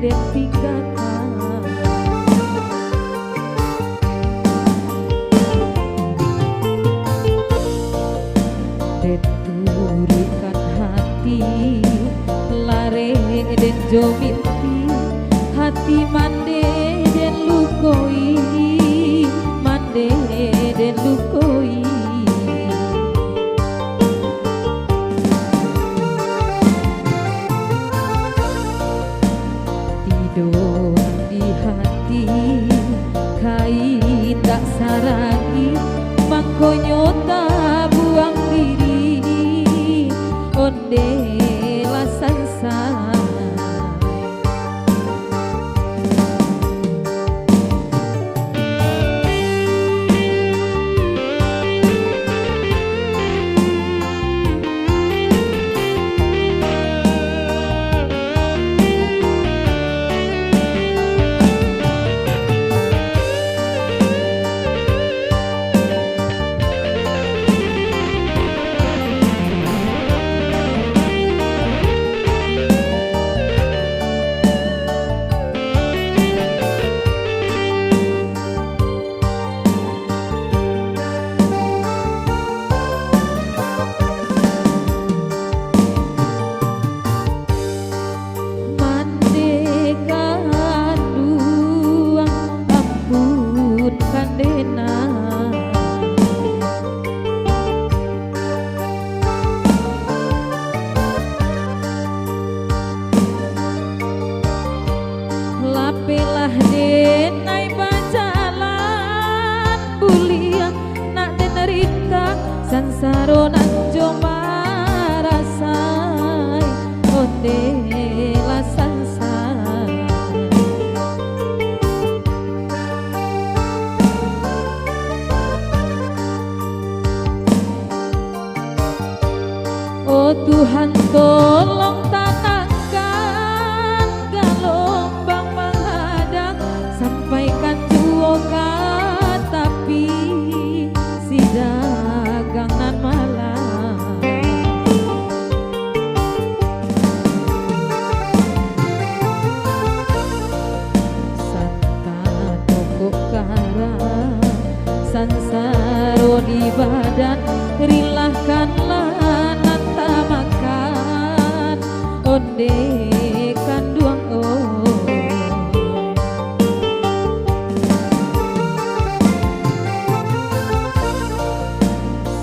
den tinggalkan den turikan hati lare den jo mimpi hati mande den lukoi mande den lukoi tidur di hati kain tak sarangi mangkonyota buang diri onde la sansai lapelah denai bajalan bulia nak denerita sansaro nak joma rasai onde la sansai oh Tuhan tolong tanangkan gelombang menghadang sampaikan juoka tapi si dagangan malam santa toko karang sansaro di badan rilahkanlah nanta makan onde kanduang oh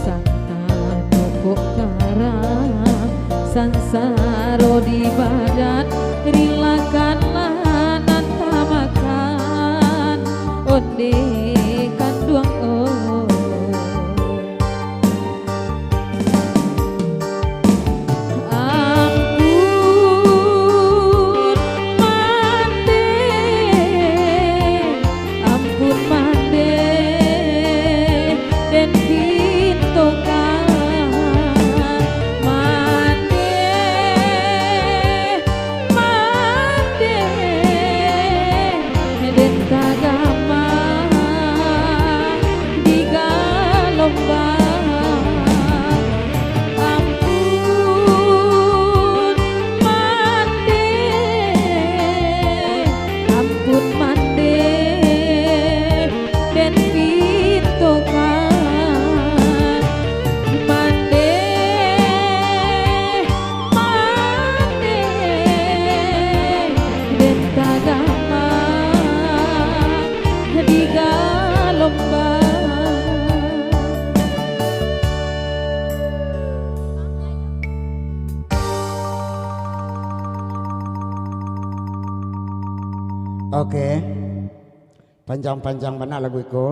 santa toko karang sansaro di badan rilahkanlah nanta makan onde kanduang oh Oke, panjang-panjang mana lagu itu?